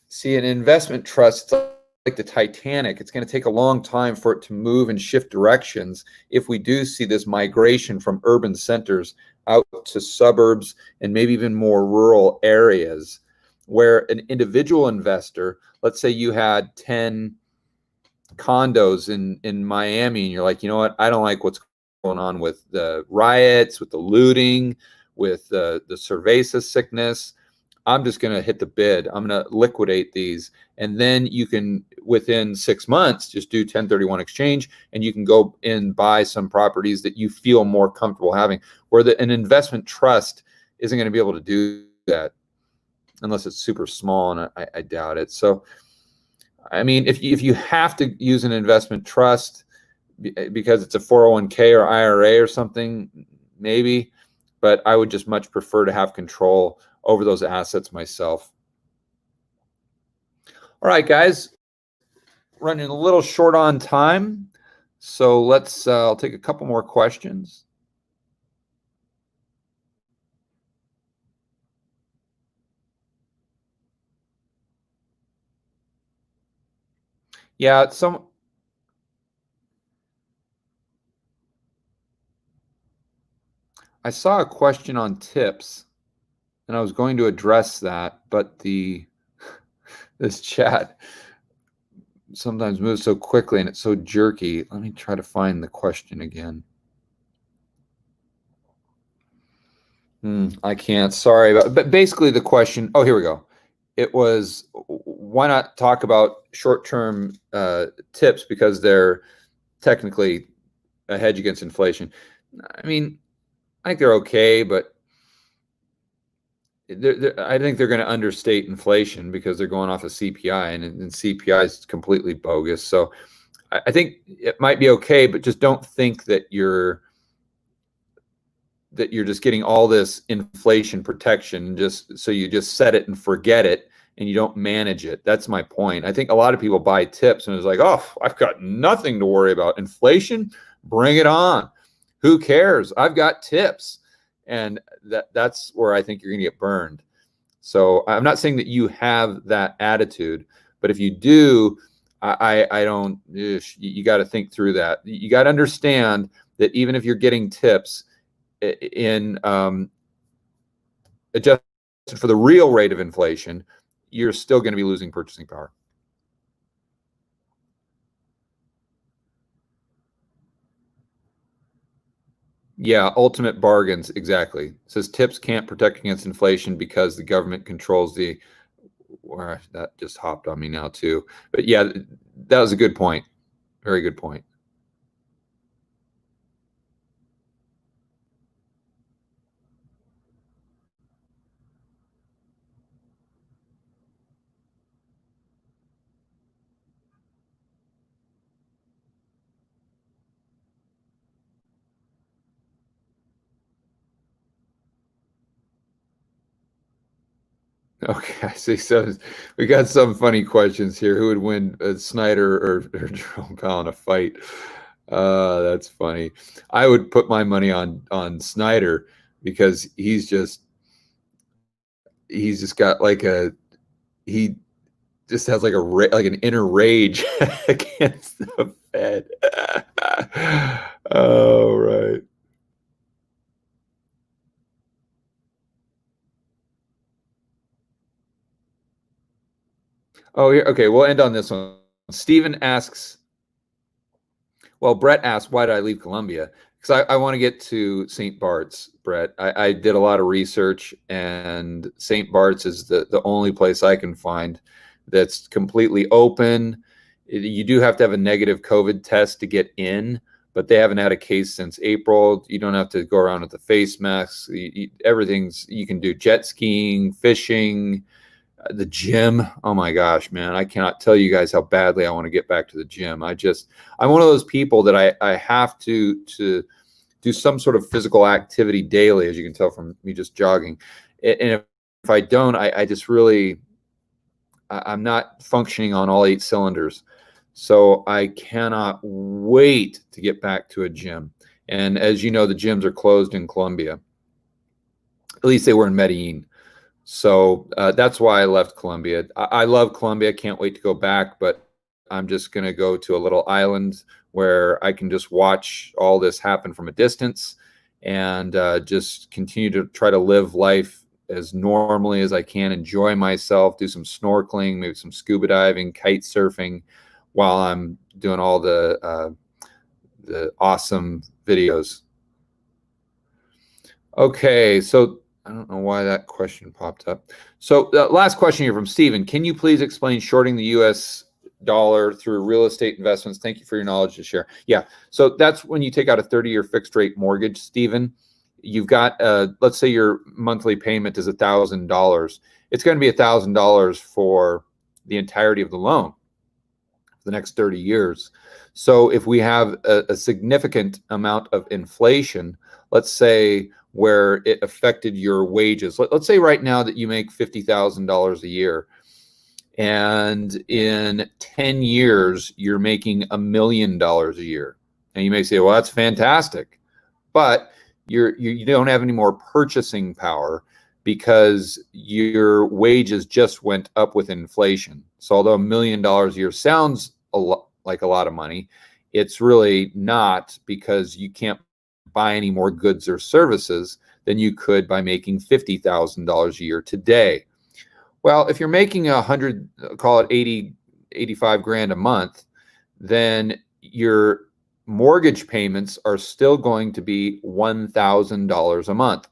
see, an investment trust, it's like the Titanic. It's going to take a long time for it to move and shift directions if we do see this migration from urban centers out to suburbs and maybe even more rural areas, where an individual investor, let's say you had 10 condos in Miami, and you're like, you know what, I don't like what's going on with the riots, with the looting, with the cerveza sickness. I'm just going to hit the bid. I'm going to liquidate these. And then you can, within 6 months, just do 1031 exchange, and you can go and buy some properties that you feel more comfortable having, where an investment trust isn't going to be able to do that unless it's super small, and I doubt it. So, I mean, if you have to use an investment trust because it's a 401k or IRA or something, maybe, but I would just much prefer to have control over those assets myself. All right, guys, running a little short on time, so let's I'll take a couple more questions. Yeah, I saw a question on tips, and I was going to address that, but this chat sometimes moves so quickly and it's so jerky. Let me try to find the question again. I can't, sorry, but basically the question, oh, here we go. It was, why not talk about short-term tips because they're technically a hedge against inflation? I mean, I think they're okay, but I think they're going to understate inflation because they're going off of CPI, and CPI is completely bogus. So I think it might be okay, but just don't think that you're just getting all this inflation protection just so you just set it and forget it and you don't manage it. That's my point. I think a lot of people buy tips and it's like, oh, I've got nothing to worry about. Inflation, bring it on. Who cares? I've got tips. And that's where I think you're going to get burned. So I'm not saying that you have that attitude, but if you do, I don't, you got to think through that. You got to understand that even if you're getting tips in adjusted for the real rate of inflation, you're still going to be losing purchasing power. Yeah, ultimate bargains, exactly. It says tips can't protect against inflation because the government controls the, or that just hopped on me now too. But yeah, that was a good point. Very good point. Okay, I see. So we got some funny questions here. Who would win, Snyder or Jerome Powell in a fight? That's funny. I would put my money on Snyder because he's just got like he just has like like an inner rage against the Fed. Oh, right. Oh, here. Okay, we'll end on this one. Steven asks, well, Brett asked, why did I leave Columbia? Because I want to get to St. Bart's, Brett. I did a lot of research, and St. Bart's is the only place I can find that's completely open. You do have to have a negative COVID test to get in, but they haven't had a case since April. You don't have to go around with the face masks. Everything's, you can do jet skiing, fishing, the gym. Oh my gosh, man, I cannot tell you guys how badly I want to get back to the gym. I'm one of those people that I have to do some sort of physical activity daily, as you can tell from me just jogging. And if I don't, I just really, I'm not functioning on all 8 cylinders. So I cannot wait to get back to a gym. And as you know, the gyms are closed in Colombia. At least they were in Medellin. So that's why I left Colombia. I love Colombia. Can't wait to go back. But I'm just going to go to a little island where I can just watch all this happen from a distance and just continue to try to live life as normally as I can, enjoy myself, do some snorkeling, maybe some scuba diving, kite surfing, while I'm doing all the awesome videos. Okay, so I don't know why that question popped up. So the last question here from Steven. Can you please explain shorting the US dollar through real estate investments? Thank you for your knowledge to share. Yeah, so that's when you take out a 30-year fixed rate mortgage, Steven. You've got, let's say your monthly payment is $1,000. It's going to be $1,000 for the entirety of the loan for the next 30 years. So if we have a significant amount of inflation, let's say where it affected your wages. Let's say right now that you make $50,000 a year, and in 10 years, you're making $1 million a year. And you may say, well, that's fantastic, but you don't have any more purchasing power because your wages just went up with inflation. So although $1 million a year sounds like a lot of money, it's really not, because you can't buy any more goods or services than you could by making $50,000 a year today. Well, if you're making call it 80, 85 grand a month, then your mortgage payments are still going to be $1,000 a month.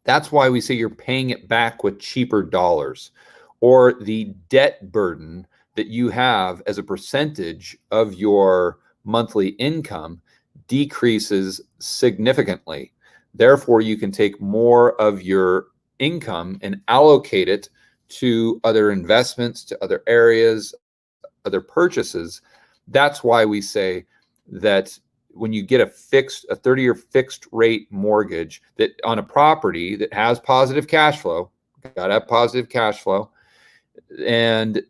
That's why we say you're paying it back with cheaper dollars, or the debt burden that you have as a percentage of your monthly income decreases significantly. Therefore, you can take more of your income and allocate it to other investments, to other areas, other purchases. That's why we say that when you get a 30-year fixed rate mortgage that on a property that has positive cash flow, got to have positive cash flow. And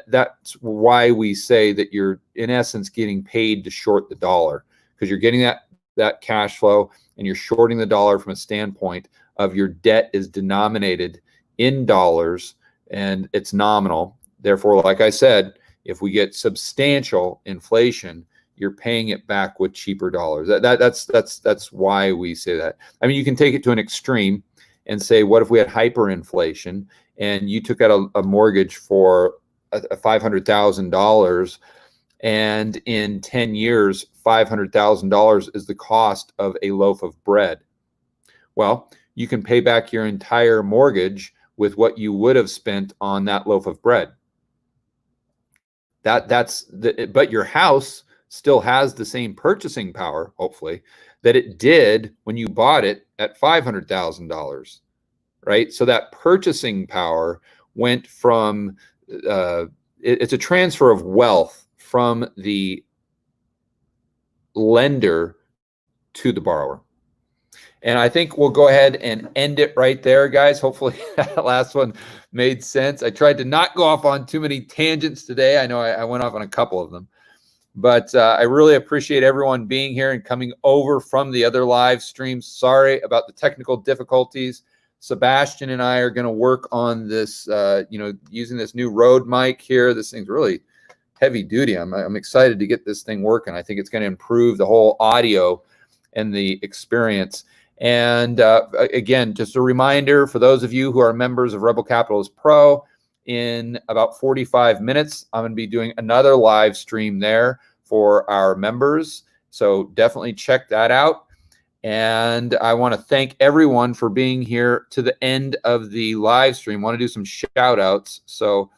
that's why we say that you're in essence getting paid to short the dollar, because you're getting that cash flow and you're shorting the dollar from a standpoint of your debt is denominated in dollars and it's nominal. Therefore, like I said, if we get substantial inflation, you're paying it back with cheaper dollars. That's why we say that. I mean, you can take it to an extreme and say, what if we had hyperinflation and you took out a mortgage for $500,000, and in 10 years, $500,000 is the cost of a loaf of bread? Well, you can pay back your entire mortgage with what you would have spent on that loaf of bread. But your house still has the same purchasing power, hopefully, that it did when you bought it at $500,000, right? So that purchasing power went from, it's a transfer of wealth from the lender to the borrower. And I think we'll go ahead and end it right there, guys. Hopefully that last one made sense. I tried to not go off on too many tangents today. I know I went off on a couple of them. But I really appreciate everyone being here and coming over from the other live streams. Sorry about the technical difficulties. Sebastian and I are going to work on this, using this new Rode mic here. This thing's really heavy duty. I'm excited to get this thing working. I think it's going to improve the whole audio and the experience. And again, just a reminder for those of you who are members of Rebel Capitalist Pro, in about 45 minutes, I'm going to be doing another live stream there for our members. So definitely check that out. And I want to thank everyone for being here to the end of the live stream. I want to do some shout outs. So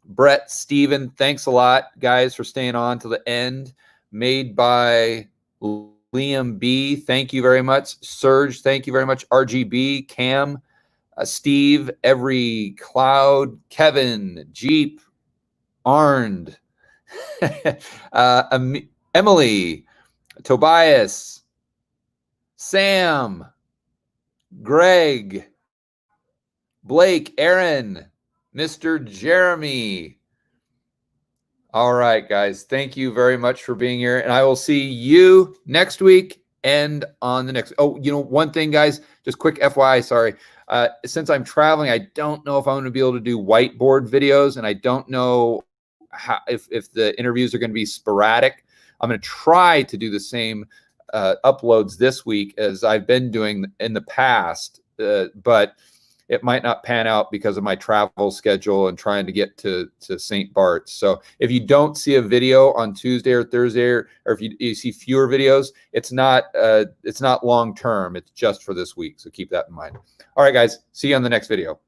Brett, Steven, thanks a lot, guys, for staying on to the end. Made by Liam B, thank you very much. Serge, thank you very much. RGB, Cam, Steve, Every Cloud, Kevin, Jeep, Arnd, Emily, Tobias, Sam, Greg, Blake, Aaron, Mr. Jeremy. All right, guys, thank you very much for being here. And I will see you next week and on the next. Oh, one thing, guys, just quick FYI, sorry. Since I'm traveling, I don't know if I'm going to be able to do whiteboard videos, and I don't know if the interviews are going to be sporadic. I'm going to try to do the same uploads this week as I've been doing in the past, but it might not pan out because of my travel schedule and trying to get to St. Bart's. So if you don't see a video on Tuesday or Thursday, or if you see fewer videos, it's not long term. It's just for this week. So keep that in mind. All right, guys, see you on the next video.